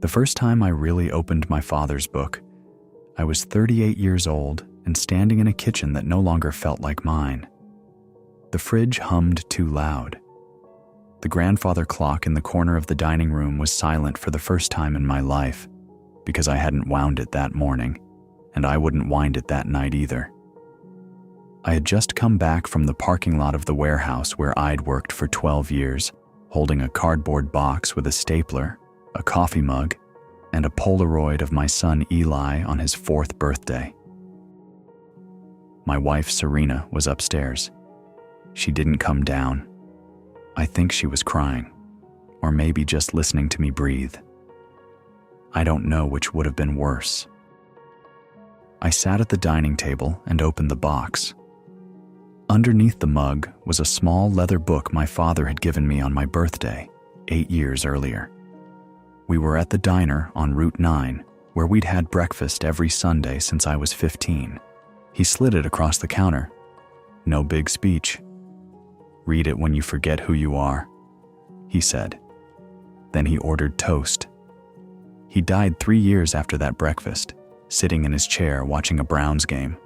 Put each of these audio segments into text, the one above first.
The first time I really opened my father's book, I was 38 years old and standing in a kitchen that no longer felt like mine. The fridge hummed too loud. The grandfather clock in the corner of the dining room was silent for the first time in my life because I hadn't wound it that morning, and I wouldn't wind it that night either. I had just come back from the parking lot of the warehouse where I'd worked for 12 years, holding a cardboard box with a stapler, a coffee mug, and a Polaroid of my son Eli on his 4th birthday. My wife Serena was upstairs. She didn't come down. I think she was crying, or maybe just listening to me breathe. I don't know which would have been worse. I sat at the dining table and opened the box. Underneath the mug was a small leather book my father had given me on my birthday, 8 years earlier. We were at the diner on Route 9, where we'd had breakfast every Sunday since I was 15. He slid it across the counter. No big speech. "Read it when you forget who you are," he said. Then he ordered toast. He died 3 years after that breakfast, sitting in his chair watching a Browns game.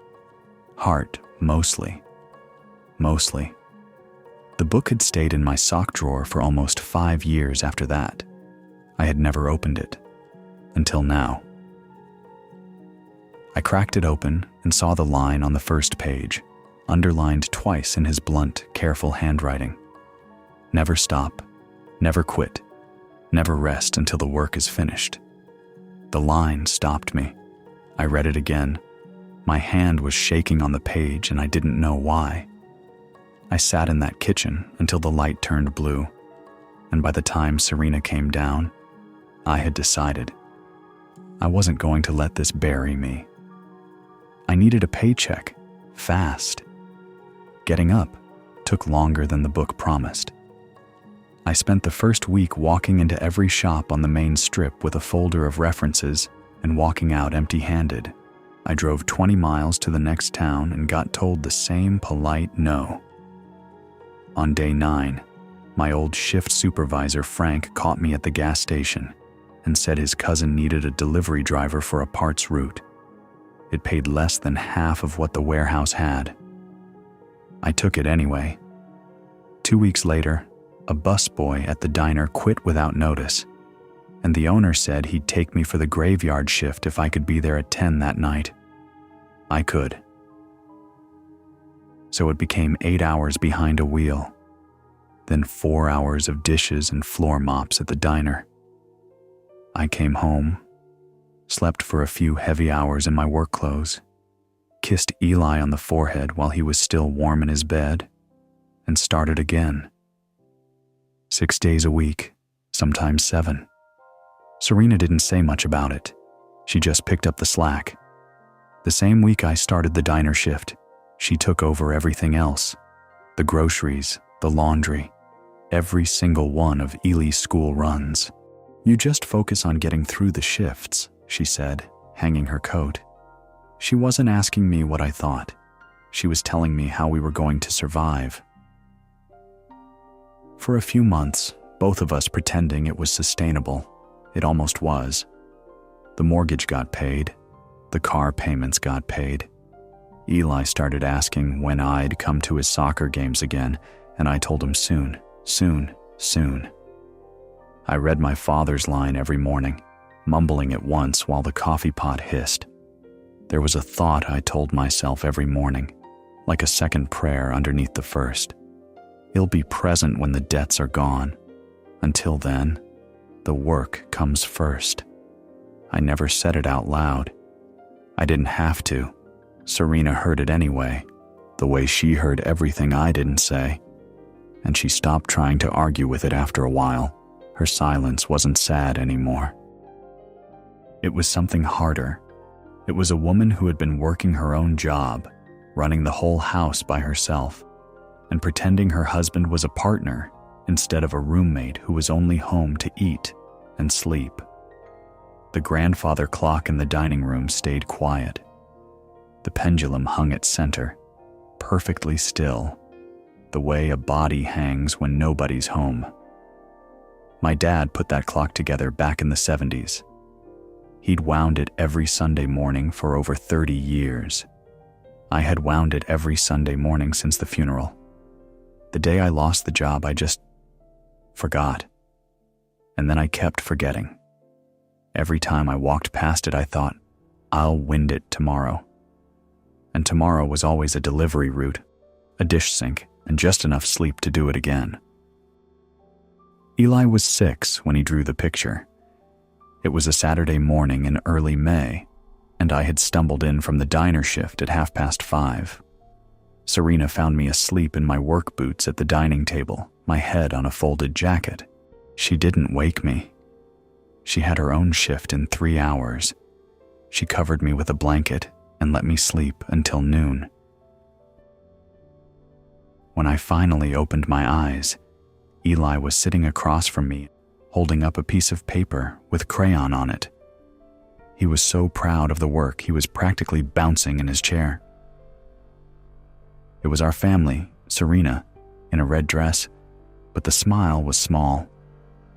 Heart, mostly. Mostly. The book had stayed in my sock drawer for almost 5 years after that. I had never opened it. Until now. I cracked it open and saw the line on the first page, underlined twice in his blunt, careful handwriting. Never stop, never quit, never rest until the work is finished. The line stopped me. I read it again. My hand was shaking on the page and I didn't know why. I sat in that kitchen until the light turned blue, and by the time Serena came down, I had decided I wasn't going to let this bury me. I needed a paycheck, fast. Getting up took longer than the book promised. I spent the first week walking into every shop on the main strip with a folder of references and walking out empty-handed. I drove 20 miles to the next town and got told the same polite no. On day 9, my old shift supervisor Frank caught me at the gas station and said his cousin needed a delivery driver for a parts route. It paid less than half of what the warehouse had. I took it anyway. 2 weeks later, a busboy at the diner quit without notice, and the owner said he'd take me for the graveyard shift if I could be there at 10 that night. I could. So it became 8 hours behind a wheel, then 4 hours of dishes and floor mops at the diner. I came home, slept for a few heavy hours in my work clothes, kissed Eli on the forehead while he was still warm in his bed, and started again. 6 days a week, sometimes 7. Serena didn't say much about it. She just picked up the slack. The same week I started the diner shift, she took over everything else. The groceries, the laundry, every single one of Eli's school runs. "You just focus on getting through the shifts," she said, hanging her coat. She wasn't asking me what I thought. She was telling me how we were going to survive. For a few months, both of us pretending it was sustainable. It almost was. The mortgage got paid. The car payments got paid. Eli started asking when I'd come to his soccer games again, and I told him soon, soon, soon. I read my father's line every morning, mumbling it once while the coffee pot hissed. There was a thought I told myself every morning, like a second prayer underneath the first. He'll be present when the debts are gone. Until then, the work comes first. I never said it out loud. I didn't have to. Serena heard it anyway, the way she heard everything I didn't say. And she stopped trying to argue with it after a while. Her silence wasn't sad anymore. It was something harder. It was a woman who had been working her own job, running the whole house by herself, and pretending her husband was a partner instead of a roommate who was only home to eat and sleep. The grandfather clock in the dining room stayed quiet. The pendulum hung at center, perfectly still, the way a body hangs when nobody's home. My dad put that clock together back in the 70s. He'd wound it every Sunday morning for over 30 years. I had wound it every Sunday morning since the funeral. The day I lost the job, I just forgot. And then I kept forgetting. Every time I walked past it, I thought, I'll wind it tomorrow. And tomorrow was always a delivery route, a dish sink, and just enough sleep to do it again. Eli was 6 when he drew the picture. It was a Saturday morning in early May, and I had stumbled in from the diner shift at 5:30. Serena found me asleep in my work boots at the dining table, my head on a folded jacket. She didn't wake me. She had her own shift in 3 hours. She covered me with a blanket and let me sleep until noon. When I finally opened my eyes, Eli was sitting across from me, holding up a piece of paper with crayon on it. He was so proud of the work, he was practically bouncing in his chair. It was our family, Serena, in a red dress, but the smile was small.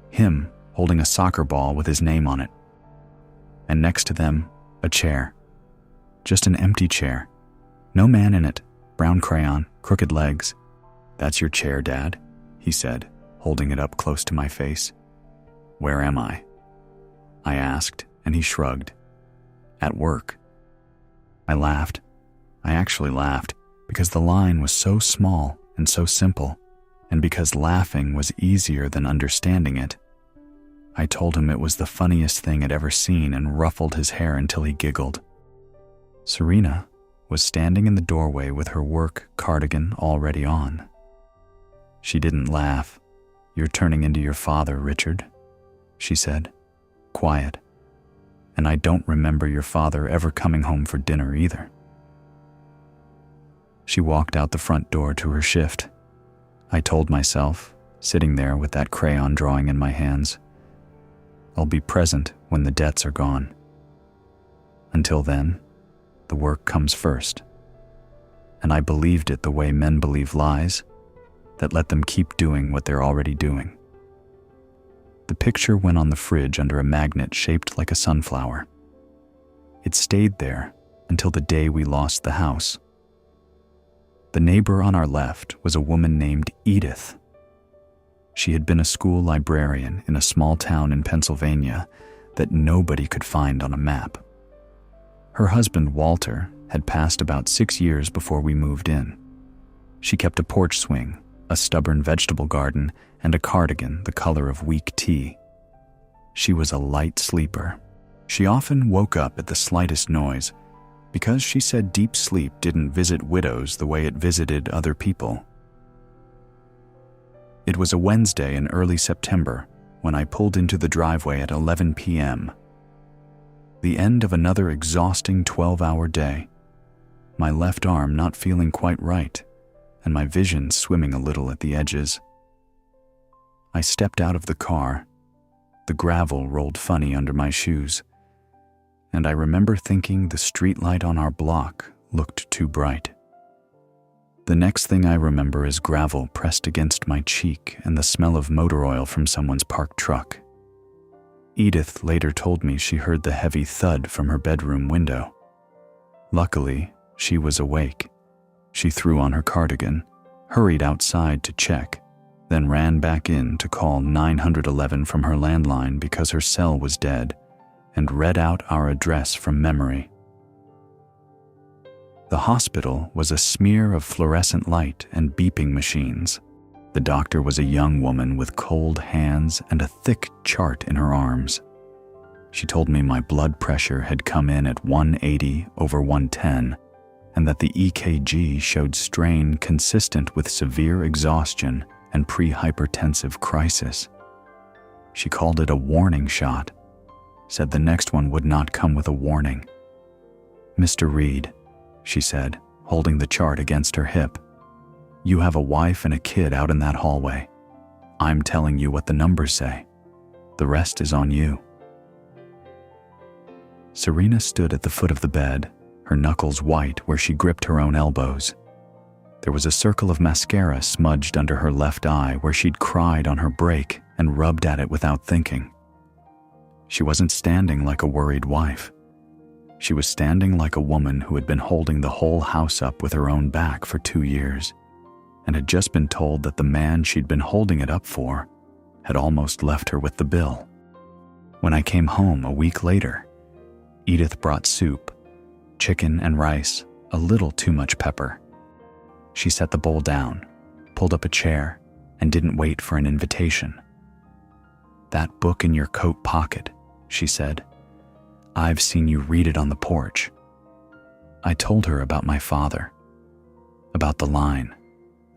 Him holding a soccer ball with his name on it. And next to them, a chair. Just an empty chair. No man in it, brown crayon, crooked legs. "That's your chair, Dad," he said, holding it up close to my face. "Where am I?" I asked, and he shrugged. "At work." I laughed. I actually laughed because the line was so small and so simple, and because laughing was easier than understanding it. I told him it was the funniest thing I'd ever seen and ruffled his hair until he giggled. Serena was standing in the doorway with her work cardigan already on. She didn't laugh. "You're turning into your father, Richard," she said, quiet. "And I don't remember your father ever coming home for dinner either." She walked out the front door to her shift. I told myself, sitting there with that crayon drawing in my hands, I'll be present when the debts are gone. Until then, the work comes first. And I believed it the way men believe lies, that let them keep doing what they're already doing. The picture went on the fridge under a magnet shaped like a sunflower. It stayed there until the day we lost the house. The neighbor on our left was a woman named Edith. She had been a school librarian in a small town in Pennsylvania that nobody could find on a map. Her husband, Walter, had passed about 6 years before we moved in. She kept a porch swing, a stubborn vegetable garden, and a cardigan the color of weak tea. She was a light sleeper. She often woke up at the slightest noise because she said deep sleep didn't visit widows the way it visited other people. It was a Wednesday in early September when I pulled into the driveway at 11 p.m. The end of another exhausting 12-hour day. My left arm not feeling quite right, and my vision swimming a little at the edges. I stepped out of the car. The gravel rolled funny under my shoes, and I remember thinking the streetlight on our block looked too bright. The next thing I remember is gravel pressed against my cheek and the smell of motor oil from someone's parked truck. Edith later told me she heard the heavy thud from her bedroom window. Luckily, she was awake. She threw on her cardigan, hurried outside to check, then ran back in to call 911 from her landline because her cell was dead, and read out our address from memory. The hospital was a smear of fluorescent light and beeping machines. The doctor was a young woman with cold hands and a thick chart in her arms. She told me my blood pressure had come in at 180/110, and that the EKG showed strain consistent with severe exhaustion and pre-hypertensive crisis. She called it a warning shot, said the next one would not come with a warning. "Mr. Reed," she said, holding the chart against her hip, "you have a wife and a kid out in that hallway. I'm telling you what the numbers say. The rest is on you." Serena stood at the foot of the bed, her knuckles white where she gripped her own elbows. There was a circle of mascara smudged under her left eye where she'd cried on her break and rubbed at it without thinking. She wasn't standing like a worried wife. She was standing like a woman who had been holding the whole house up with her own back for 2 years and had just been told that the man she'd been holding it up for had almost left her with the bill. When I came home a week later, Edith brought soup, chicken and rice, a little too much pepper. She set the bowl down, pulled up a chair, and didn't wait for an invitation. "That book in your coat pocket," she said. "I've seen you read it on the porch." I told her about my father, about the line,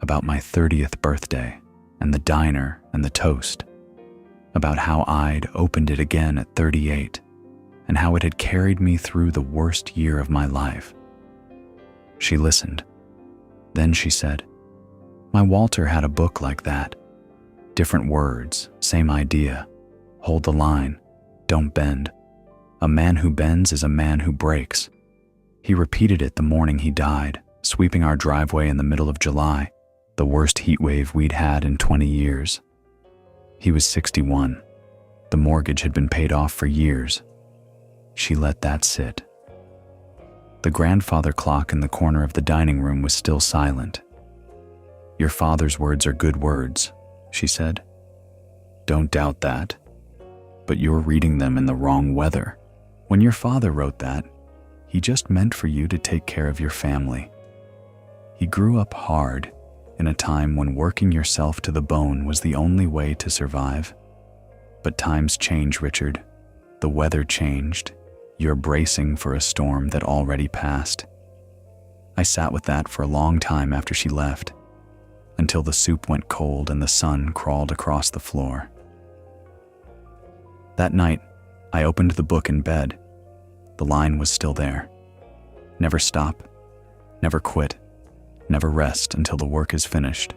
about my 30th birthday, and the diner and the toast, about how I'd opened it again at 38, and how it had carried me through the worst year of my life. She listened. Then she said, "My Walter had a book like that. Different words, same idea. Hold the line, don't bend. A man who bends is a man who breaks." He repeated it the morning he died, sweeping our driveway in the middle of July, the worst heat wave we'd had in 20 years. He was 61. The mortgage had been paid off for years. She let that sit. The grandfather clock in the corner of the dining room was still silent. "Your father's words are good words," she said. "Don't doubt that. But you're reading them in the wrong weather. When your father wrote that, he just meant for you to take care of your family. He grew up hard in a time when working yourself to the bone was the only way to survive. But times change, Richard. The weather changed. You're bracing for a storm that already passed." I sat with that for a long time after she left, until the soup went cold and the sun crawled across the floor. That night, I opened the book in bed. The line was still there. Never stop, never quit, never rest until the work is finished.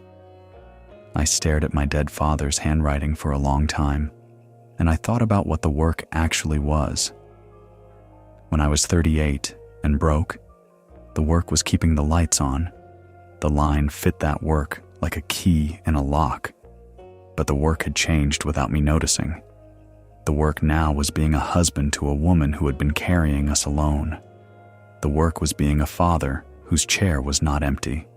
I stared at my dead father's handwriting for a long time, and I thought about what the work actually was. When I was 38 and broke, the work was keeping the lights on. The line fit that work like a key in a lock, but the work had changed without me noticing. The work now was being a husband to a woman who had been carrying us alone. The work was being a father whose chair was not empty.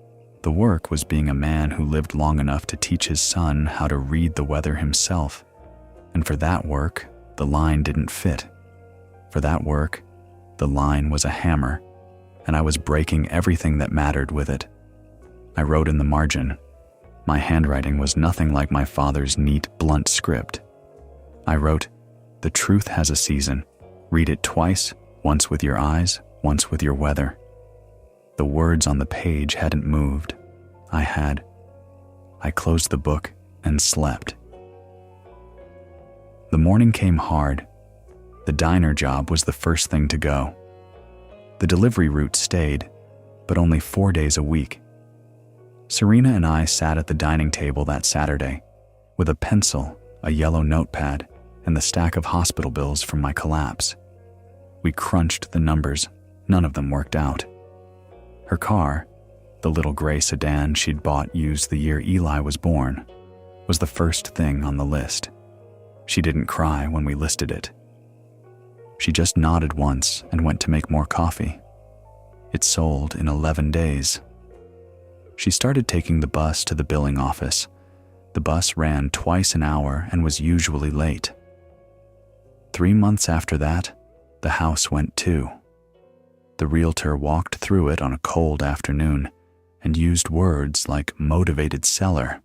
The work was being a man who lived long enough to teach his son how to read the weather himself. And for that work, the line didn't fit. For that work, the line was a hammer, and I was breaking everything that mattered with it. I wrote in the margin. My handwriting was nothing like my father's neat, blunt script. I wrote, "The truth has a season. Read it twice, once with your eyes, once with your weather." The words on the page hadn't moved. I had. I closed the book and slept. The morning came hard. The diner job was the first thing to go. The delivery route stayed, but only 4 days a week. Serena and I sat at the dining table that Saturday with a pencil, a yellow notepad, and the stack of hospital bills from my collapse. We crunched the numbers. None of them worked out. Her car, the little gray sedan she'd bought used the year Eli was born, was the first thing on the list. She didn't cry when we listed it. She just nodded once and went to make more coffee. It sold in 11 days. She started taking the bus to the billing office. The bus ran twice an hour and was usually late. 3 months after that, the house went too. The realtor walked through it on a cold afternoon and used words like motivated seller.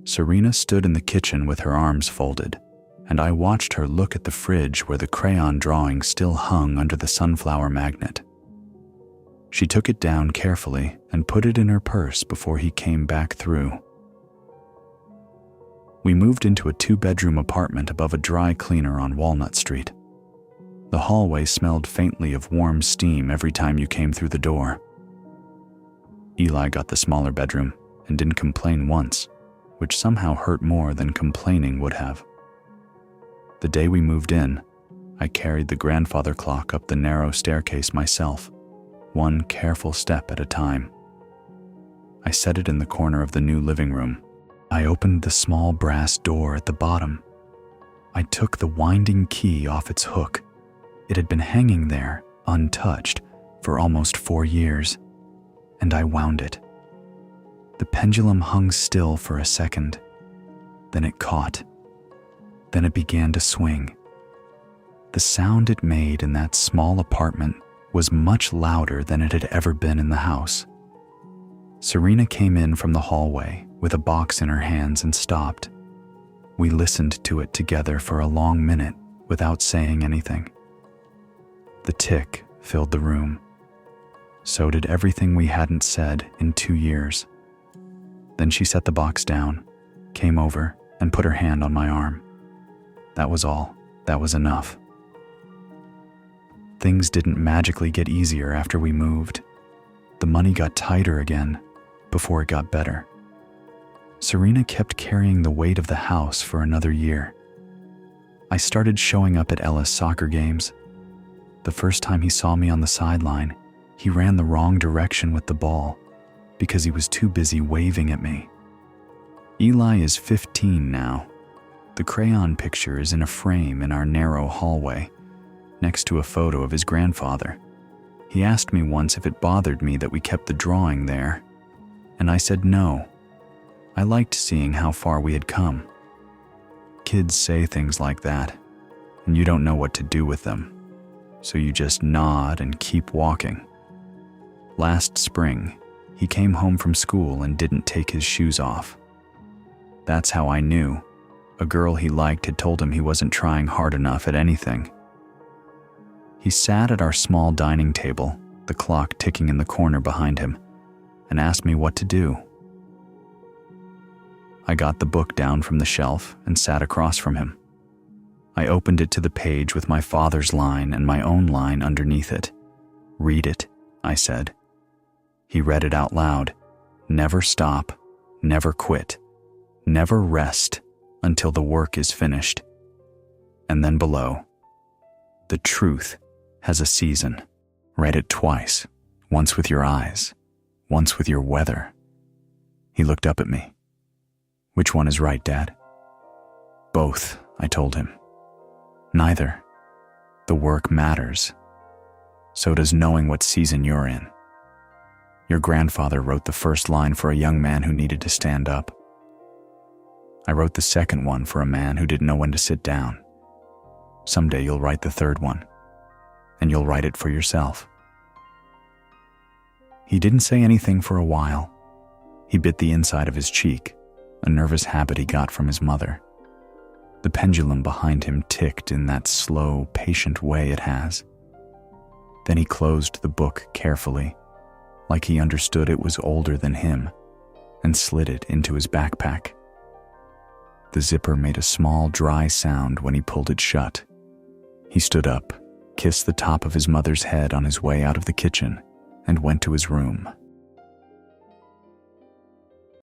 Serena stood in the kitchen with her arms folded, and I watched her look at the fridge where the crayon drawing still hung under the sunflower magnet. She took it down carefully and put it in her purse before he came back through. We moved into a 2-bedroom apartment above a dry cleaner on Walnut Street. The hallway smelled faintly of warm steam every time you came through the door. Eli got the smaller bedroom and didn't complain once, which somehow hurt more than complaining would have. The day we moved in, I carried the grandfather clock up the narrow staircase myself, one careful step at a time. I set it in the corner of the new living room, I opened the small brass door at the bottom. I took the winding key off its hook. It had been hanging there, untouched, for almost 4 years, and I wound it. The pendulum hung still for a second. Then it caught. Then it began to swing. The sound it made in that small apartment was much louder than it had ever been in the house. Serena came in from the hallway with a box in her hands and stopped. We listened to it together for a long minute without saying anything. The tick filled the room. So did everything we hadn't said in 2 years. Then she set the box down, came over, and put her hand on my arm. That was all. That was enough. Things didn't magically get easier after we moved. The money got tighter again before it got better. Serena kept carrying the weight of the house for another year. I started showing up at Ellis' soccer games. The first time he saw me on the sideline, he ran the wrong direction with the ball because he was too busy waving at me. Eli is 15 now. The crayon picture is in a frame in our narrow hallway, next to a photo of his grandfather. He asked me once if it bothered me that we kept the drawing there, and I said no. I liked seeing how far we had come. Kids say things like that, and you don't know what to do with them, so you just nod and keep walking. Last spring, he came home from school and didn't take his shoes off. That's how I knew. A girl he liked had told him he wasn't trying hard enough at anything. He sat at our small dining table, the clock ticking in the corner behind him, and asked me what to do. I got the book down from the shelf and sat across from him. I opened it to the page with my father's line and my own line underneath it. "Read it," I said. He read it out loud. "Never stop, never quit, never rest until the work is finished." And then below, "The truth has a season. Write it twice, once with your eyes, once with your weather." He looked up at me. "Which one is right, Dad?" "Both," I told him. "Neither. The work matters. So does knowing what season you're in. Your grandfather wrote the first line for a young man who needed to stand up. I wrote the second one for a man who didn't know when to sit down. Someday you'll write the third one, and you'll write it for yourself." He didn't say anything for a while. He bit the inside of his cheek, a nervous habit he got from his mother. The pendulum behind him ticked in that slow, patient way it has. Then he closed the book carefully, like he understood it was older than him, and slid it into his backpack. The zipper made a small, dry sound when he pulled it shut. He stood up, kissed the top of his mother's head on his way out of the kitchen, and went to his room.